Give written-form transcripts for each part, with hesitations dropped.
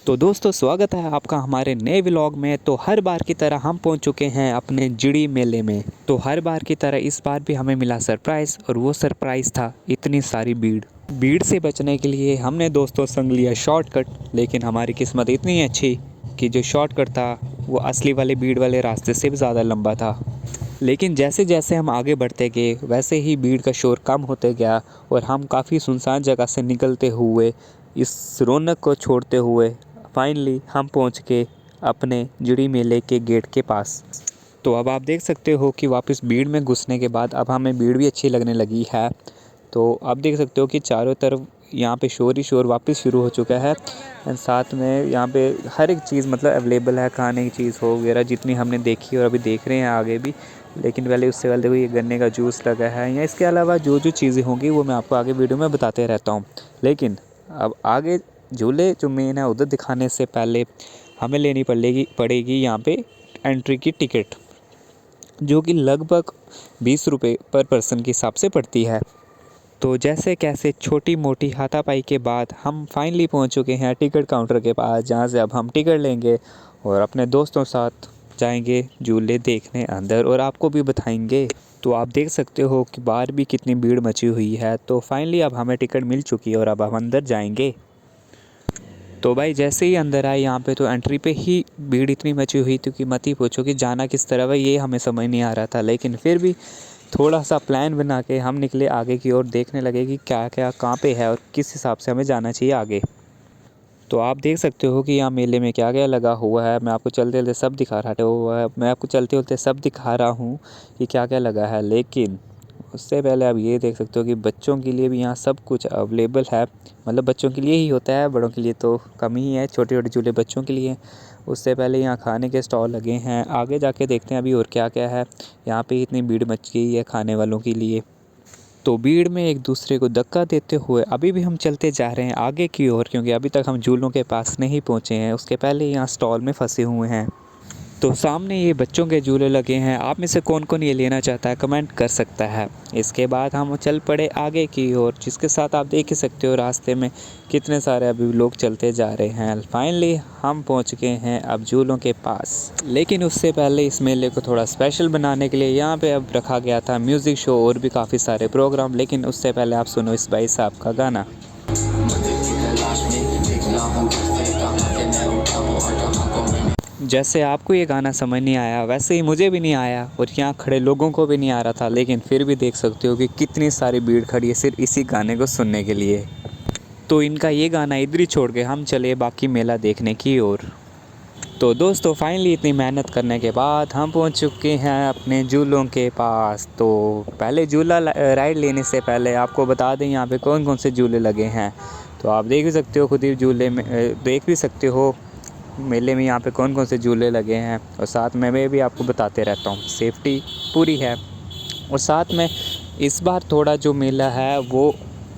तो दोस्तों स्वागत है आपका हमारे नए व्लॉग में। तो हर बार की तरह हम पहुंच चुके हैं अपने जिड़ी मेले में। तो हर बार की तरह इस बार भी हमें मिला सरप्राइज़, और वो सरप्राइज़ था इतनी सारी भीड़ से बचने के लिए हमने दोस्तों संग लिया शॉर्टकट। लेकिन हमारी किस्मत इतनी अच्छी कि जो शॉर्टकट था वो असली वाले भीड़ वाले रास्ते से भी ज़्यादा लंबा था। लेकिन जैसे जैसे हम आगे बढ़ते गए वैसे ही भीड़ का शोर कम होते गया, और हम काफ़ी सुनसान जगह से निकलते हुए इस रौनक को छोड़ते हुए फाइनली हम पहुंच के अपने जिड़ी मेले के गेट के पास। तो अब आप देख सकते हो कि वापस भीड़ में घुसने के बाद अब हमें भीड़ भी अच्छी लगने लगी है। तो अब देख सकते हो कि चारों तरफ यहाँ पे शोर ही शोर वापस शुरू हो चुका है। एंड साथ में यहाँ पे हर एक चीज़ मतलब अवेलेबल है, खाने की चीज़ हो वगैरह जितनी हमने देखी और अभी देख रहे हैं आगे भी। लेकिन पहले उससे पहले देखो ये गन्ने का जूस लगा है, या इसके अलावा जो जो चीज़ें होंगी वो मैं आपको आगे वीडियो में बताते रहता हूँ। लेकिन अब आगे झूले जो मेन है उधर दिखाने से पहले हमें लेनी पड़ेगी यहाँ पे एंट्री की टिकट, जो कि लगभग 20 रुपये पर पर्सन के हिसाब से पड़ती है। तो जैसे कैसे छोटी मोटी हाथापाई के बाद हम फाइनली पहुंच चुके हैं टिकट काउंटर के पास, जहां से अब हम टिकट लेंगे और अपने दोस्तों साथ जाएंगे झूले देखने अंदर, और आपको भी बताएंगे। तो आप देख सकते हो कि बाहर भी कितनी भीड़ मची हुई है। तो फाइनली अब हमें टिकट मिल चुकी है और अब हम अंदर जाएंगे। तो भाई जैसे ही अंदर आए यहाँ पे तो एंट्री पे ही भीड़ इतनी मची हुई थी कि मत ही पूछो कि जाना किस तरफ है ये हमें समझ नहीं आ रहा था। लेकिन फिर भी थोड़ा सा प्लान बना के हम निकले आगे की ओर, देखने लगे कि क्या क्या कहाँ पे है और किस हिसाब से हमें जाना चाहिए आगे। तो आप देख सकते हो कि यहाँ मेले में क्या क्या लगा हुआ है। मैं आपको चलते चलते सब दिखा रहा हूँ कि क्या क्या लगा है। लेकिन उससे पहले आप ये देख सकते हो कि बच्चों के लिए भी यहाँ सब कुछ अवेलेबल है। मतलब बच्चों के लिए ही होता है, बड़ों के लिए तो कम ही है। छोटे छोटे झूले बच्चों के लिए। उससे पहले यहाँ खाने के स्टॉल लगे हैं, आगे जाके देखते हैं अभी और क्या क्या है। यहाँ पे इतनी भीड़ मच गई है खाने वालों के लिए। तो भीड़ में एक दूसरे को धक्का देते हुए अभी भी हम चलते जा रहे हैं आगे की ओर, क्योंकि अभी तक हम झूलों के पास नहीं पहुँचे हैं। उसके पहले यहाँ स्टॉल में फंसे हुए हैं। तो सामने ये बच्चों के झूले लगे हैं। आप में से कौन कौन ये लेना चाहता है कमेंट कर सकता है। इसके बाद हम चल पड़े आगे की ओर, जिसके साथ आप देख ही सकते हो रास्ते में कितने सारे अभी लोग चलते जा रहे हैं। फाइनली हम पहुंच गए हैं अब झूलों के पास। लेकिन उससे पहले इस मेले को थोड़ा स्पेशल बनाने के लिए यहाँ पे अब रखा गया था म्यूज़िक शो और भी काफ़ी सारे प्रोग्राम। लेकिन उससे पहले आप सुनो इस भाई साहब का गाना। जैसे आपको ये गाना समझ नहीं आया वैसे ही मुझे भी नहीं आया, और यहाँ खड़े लोगों को भी नहीं आ रहा था। लेकिन फिर भी देख सकते हो कि कितनी सारी भीड़ खड़ी है सिर्फ इसी गाने को सुनने के लिए। तो इनका ये गाना इधर ही छोड़ के हम चले बाकी मेला देखने की ओर। तो दोस्तों फाइनली इतनी मेहनत करने के बाद हम पहुंच चुके हैं अपने झूलों के पास। तो पहले झूला राइड लेने से पहले आपको बता दें यहाँ पे कौन कौन से झूले लगे हैं। तो आप देख भी सकते हो, खुद ही झूले में देख भी सकते हो मेले में यहाँ पे कौन कौन से झूले लगे हैं। और साथ में मैं भी आपको बताते रहता हूँ, सेफ्टी पूरी है। और साथ में इस बार थोड़ा जो मेला है वो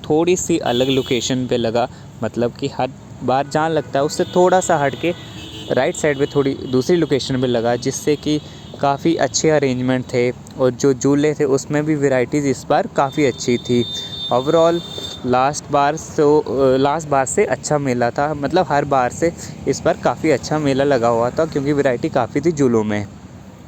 थोड़ी सी अलग लोकेशन पे लगा। मतलब कि हर बार जहाँ लगता है उससे थोड़ा सा हट के राइट साइड पे थोड़ी दूसरी लोकेशन पे लगा, जिससे कि काफ़ी अच्छे अरेंजमेंट थे। और जो झूले थे उसमें भी वैरायटीज़ इस बार काफ़ी अच्छी थी। ओवरऑल लास्ट बार से अच्छा मेला था। मतलब हर बार से इस बार काफ़ी अच्छा मेला लगा हुआ था, क्योंकि वैरायटी काफ़ी थी झूलों में।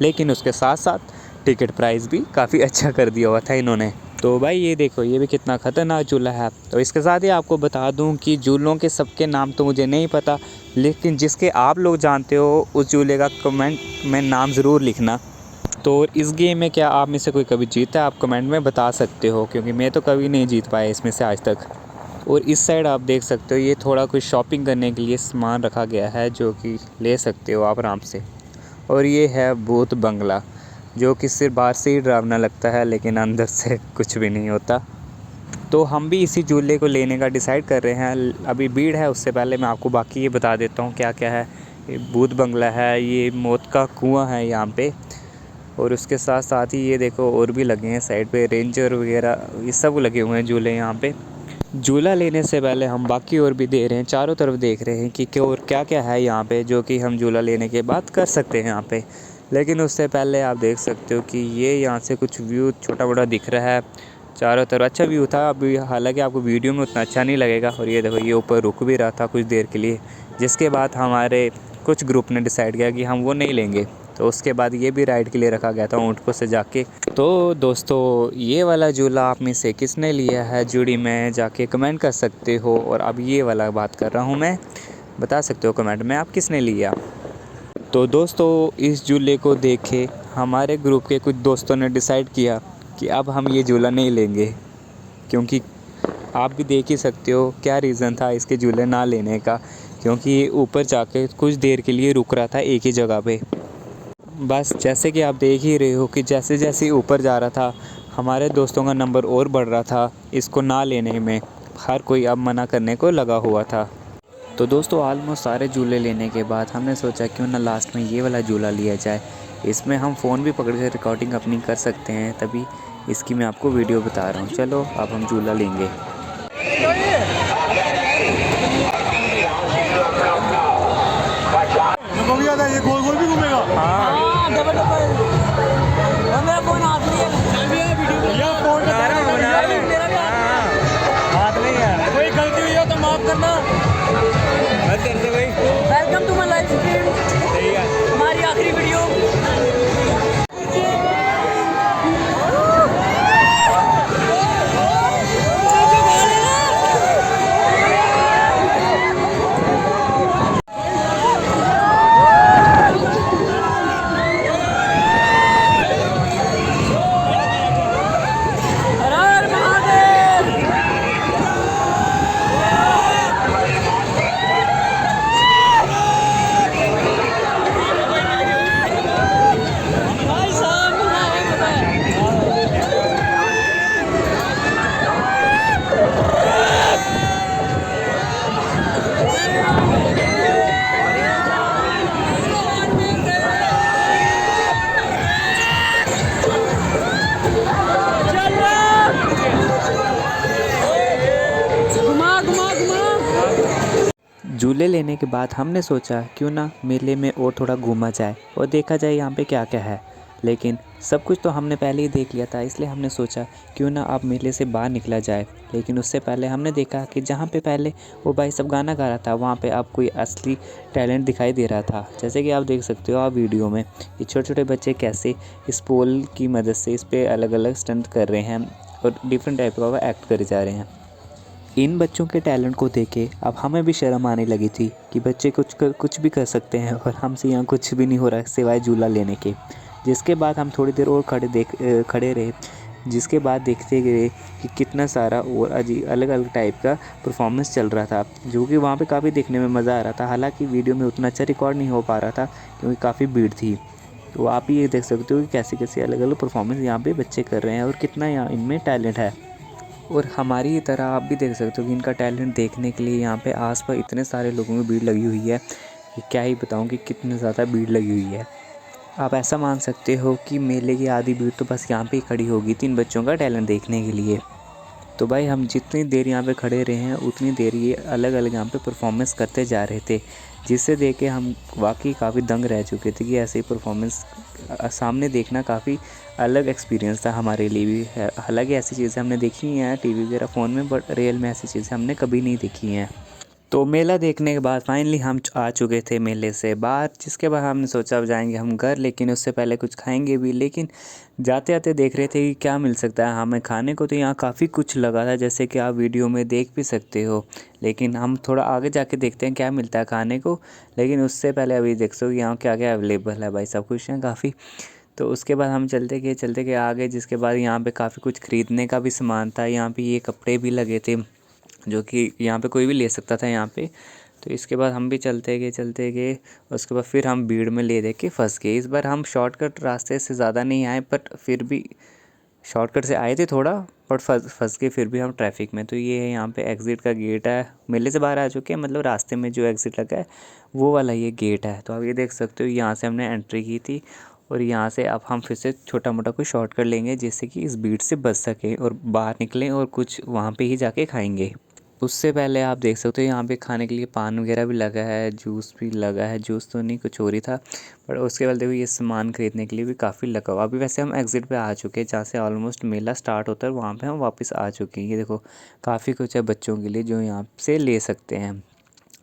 लेकिन उसके साथ साथ टिकट प्राइस भी काफ़ी अच्छा कर दिया हुआ था इन्होंने। तो भाई ये देखो ये भी कितना ख़तरनाक झूला है। तो इसके साथ ही आपको बता दूं कि झूलों के सबके नाम तो मुझे नहीं पता, लेकिन जिसके आप लोग जानते हो उस झूले का कमेंट में नाम ज़रूर लिखना। तो इस गेम में क्या आप में से कोई कभी जीता है आप कमेंट में बता सकते हो, क्योंकि मैं तो कभी नहीं जीत पाया इसमें से आज तक। और इस साइड आप देख सकते हो ये थोड़ा कुछ शॉपिंग करने के लिए सामान रखा गया है, जो कि ले सकते हो आप आराम से। और ये है भूत बंगला, जो कि सिर्फ बाहर से ही डरावना लगता है लेकिन अंदर से कुछ भी नहीं होता। तो हम भी इसी झूले को लेने का डिसाइड कर रहे हैं। अभी भीड़ है, उससे पहले मैं आपको बाकी ये बता देता हूँ क्या क्या है। ये भूत बंगला है, ये मौत का कुआं है यहाँ पे। और उसके साथ साथ ही ये देखो और भी लगे हैं साइड पे रेंजर वगैरह, ये सब लगे हुए हैं झूले यहाँ पे। झूला लेने से पहले हम बाकी और भी दे रहे हैं, चारों तरफ देख रहे हैं कि और क्या क्या है यहाँ पे, जो कि हम झूला लेने के बाद कर सकते हैं यहाँ पे। लेकिन उससे पहले आप देख सकते हो कि ये यहाँ से कुछ व्यू छोटा मोटा दिख रहा है। चारों तरफ अच्छा व्यू था। अभी हालांकि आपको वीडियो में उतना अच्छा नहीं लगेगा। और ये देखो ये ऊपर रुक भी रहा था कुछ देर के लिए, जिसके बाद हमारे कुछ ग्रुप ने डिसाइड किया कि हम वो नहीं लेंगे। तो उसके बाद ये भी राइड के लिए रखा गया था ऊँट को सजा के। तो दोस्तों ये वाला झूला आप में से किसने लिया है जुड़ी में जाके कमेंट कर सकते हो। और अब ये वाला बात कर रहा हूँ मैं, बता सकते हो कमेंट में आप किसने लिया। तो दोस्तों इस झूले को देखे हमारे ग्रुप के कुछ दोस्तों ने डिसाइड किया कि अब हम ये झूला नहीं लेंगे, क्योंकि आप भी देख ही सकते हो क्या रीज़न था इसके झूले ना लेने का। क्योंकि ये ऊपर जाके कुछ देर के लिए रुक रहा था एक ही जगह पे। बस जैसे कि आप देख ही रहे हो कि जैसे जैसे ऊपर जा रहा था हमारे दोस्तों का नंबर और बढ़ रहा था इसको ना लेने में। हर कोई अब मना करने को लगा हुआ था। तो दोस्तों ऑलमोस्ट सारे झूले लेने के बाद हमने सोचा क्यों ना लास्ट में ये वाला झूला लिया जाए। इसमें हम फ़ोन भी पकड़ कर रिकॉर्डिंग अपनी कर सकते हैं, तभी इसकी मैं आपको वीडियो बता रहा हूँ। चलो अब हम झूला लेंगे। ये गोल गोल भी घूमेगा। हाँ डबल डबल। मेरा फोन हाथ में है। वीडियो फोन बता रहा हूं मेरा भी हाथ में है। कोई गलती हुई हो तो माफ करना। मत करते भाई। Welcome to my live stream. सही है हमारी आखिरी वीडियो। झूले लेने के बाद हमने सोचा क्यों ना मेले में और थोड़ा घूमा जाए और देखा जाए यहाँ पे क्या क्या है। लेकिन सब कुछ तो हमने पहले ही देख लिया था, इसलिए हमने सोचा क्यों ना अब मेले से बाहर निकला जाए। लेकिन उससे पहले हमने देखा कि जहाँ पे पहले वो भाई सब गाना गा रहा था वहाँ पे अब कोई असली टैलेंट दिखाई दे रहा था। जैसे कि आप देख सकते हो आप वीडियो में ये छोटे छोटे बच्चे कैसे इस पोल की मदद से इस पर अलग अलग स्टंट कर रहे हैं और डिफरेंट टाइप का एक्ट करे जा रहे हैं। इन बच्चों के टैलेंट को देखे अब हमें भी शर्म आने लगी थी कि बच्चे कुछ भी कर सकते हैं और हमसे यहाँ कुछ भी नहीं हो रहा सिवाय झूला लेने के। जिसके बाद हम थोड़ी देर और खड़े रहे, जिसके बाद देखते गए कि कितना सारा और अलग अलग टाइप का परफॉर्मेंस चल रहा था, जो कि वहाँ पे काफ़ी देखने में मज़ा आ रहा था। हालांकि वीडियो में उतना अच्छा रिकॉर्ड नहीं हो पा रहा था क्योंकि काफ़ी भीड़ थी। तो आप ये देख सकते हो कि कैसे कैसे अलग अलग परफॉर्मेंस यहाँ पे बच्चे कर रहे हैं और कितना यहाँ इनमें टैलेंट है। और हमारी ही तरह आप भी देख सकते हो कि इनका टैलेंट देखने के लिए यहाँ पे आसपास इतने सारे लोगों की भीड़ लगी हुई है कि क्या ही बताऊँ कि कितनी ज़्यादा भीड़ लगी हुई है। आप ऐसा मान सकते हो कि मेले की आधी भीड़ तो बस यहाँ पे ही खड़ी होगी थी इन बच्चों का टैलेंट देखने के लिए। तो भाई हम जितनी देर यहाँ पे खड़े रहे हैं उतनी देर ये अलग अलग यहाँ पे परफॉर्मेंस करते जा रहे थे, जिससे देख के हम वाकई काफ़ी दंग रह चुके थे कि ऐसे ही परफॉर्मेंस सामने देखना काफ़ी अलग एक्सपीरियंस था हमारे लिए भी। हालांकि ऐसी चीज़ें हमने देखी हैं टीवी वगैरह फ़ोन में, बट रियल में ऐसी चीज़ें हमने कभी नहीं देखी हैं। तो मेला देखने के बाद फाइनली हम आ चुके थे मेले से बाहर, जिसके बाद हमने सोचा अब जाएंगे हम घर, लेकिन उससे पहले कुछ खाएंगे भी। लेकिन जाते आते देख रहे थे कि क्या मिल सकता है हमें खाने को। तो यहाँ काफ़ी कुछ लगा था जैसे कि आप वीडियो में देख भी सकते हो, लेकिन हम थोड़ा आगे जाके देखते हैं क्या मिलता है खाने को। लेकिन उससे पहले अभी देख सो यहाँ क्या क्या अवेलेबल है। भाई सब कुछ है काफ़ी। तो उसके बाद हम चलते गए आगे, जिसके बाद यहाँ पे काफ़ी कुछ ख़रीदने का भी सामान था। यहाँ पे ये कपड़े भी लगे थे जो कि यहाँ पे कोई भी ले सकता था यहाँ पे। तो इसके बाद हम भी चलते गए। उसके बाद फिर हम भीड़ में ले के फंस गए। इस बार हम शॉर्टकट रास्ते से ज़्यादा नहीं आए, बट फिर भी शॉर्टकट से आए थे थोड़ा, बट फंस गए फिर भी हम ट्रैफिक में। तो ये है यहाँ पे एग्ज़िट का गेट है। मेले से बाहर आ चुके हैं, मतलब रास्ते में जो एग्ज़िट लगा है वो वाला ये गेट है। तो आप ये देख सकते हो यहाँ से हमने एंट्री की थी और यहाँ से अब हम फिर से छोटा मोटा कुछ शॉर्टकट लेंगे जिससे कि इस भीड़ से बच सकें और बाहर निकलें और कुछ वहाँ पे ही जाके खाएंगे। उससे पहले आप देख सकते हो यहाँ पे खाने के लिए पान वगैरह भी लगा है, जूस भी लगा है। जूस तो नहीं, कुछ और ही था। पर उसके बाद देखो ये सामान खरीदने के लिए भी काफ़ी लगा हुआ। अभी वैसे हम एग्ज़िट पे आ चुके हैं जहाँ से ऑलमोस्ट मेला स्टार्ट होता है, वहाँ पे हम वापस आ चुके हैं। ये देखो काफ़ी कुछ है बच्चों के लिए जो यहाँ से ले सकते हैं।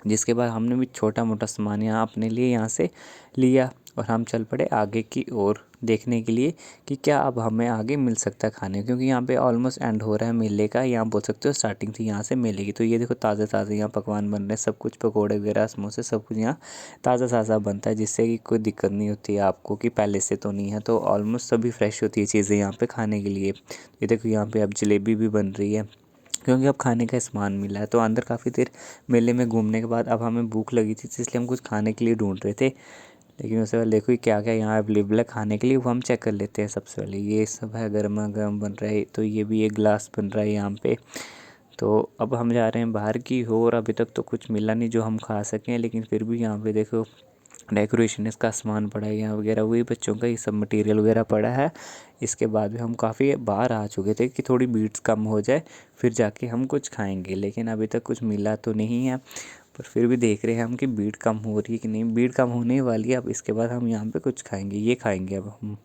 जिसके बाद हमने भी छोटा मोटा सामान यहाँ अपने लिए यहाँ से लिया और हम चल पड़े आगे की ओर देखने के लिए कि क्या अब हमें आगे मिल सकता है खाने, क्योंकि यहाँ पे ऑलमोस्ट एंड हो रहा है मेले का। यहाँ बोल सकते हो स्टार्टिंग थी यहाँ से मेले की। तो ये देखो ताज़ा ताज़ा यहाँ पकवान बन रहे हैं, सब कुछ पकोड़े वगैरह समोसे सब कुछ यहाँ ताज़ा ताज़ा बनता है, जिससे कि कोई दिक्कत नहीं होती है आपको कि पहले से तो नहीं है। तो ऑलमोस्ट सभी फ्रेश होती है चीज़ें यहाँ पर खाने के लिए। ये देखो यहाँ पर अब जलेबी भी बन रही है, क्योंकि अब खाने का सामान मिला है। तो अंदर काफ़ी देर मेले में घूमने के बाद अब हमें भूख लगी थी, तो इसलिए हम कुछ खाने के लिए ढूंढ रहे थे। लेकिन उससे पहले देखो क्या क्या यहाँ अवेलेबल है खाने के लिए, वो हम चेक कर लेते हैं। सबसे पहले ये सब है, गर्मा गर्म बन रहा है। तो ये भी एक गिलास बन रहा है यहाँ पे। तो अब हम जा रहे हैं बाहर की ओर। अभी तक तो कुछ मिला नहीं जो हम खा सकें, लेकिन फिर भी यहाँ पे देखो डेकोरेशन इसका सामान पड़ा है यहाँ वगैरह, वही बच्चों का ये सब मटेरियल वगैरह पड़ा है। इसके बाद भी हम काफ़ी बाहर आ चुके थे कि थोड़ी भीड़ कम हो जाए, फिर जाके हम कुछ खाएंगे। लेकिन अभी तक कुछ मिला तो नहीं है, पर फिर भी देख रहे हैं हम कि भीड़ कम हो रही है कि नहीं। भीड़ कम होने वाली है। अब इसके बाद हम यहाँ पे कुछ खाएंगे, ये खाएंगे अब हम।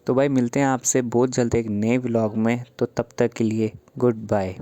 तो भाई मिलते हैं आपसे बहुत जल्द एक नए व्लॉग में। तो तब तक के लिए गुड बाय।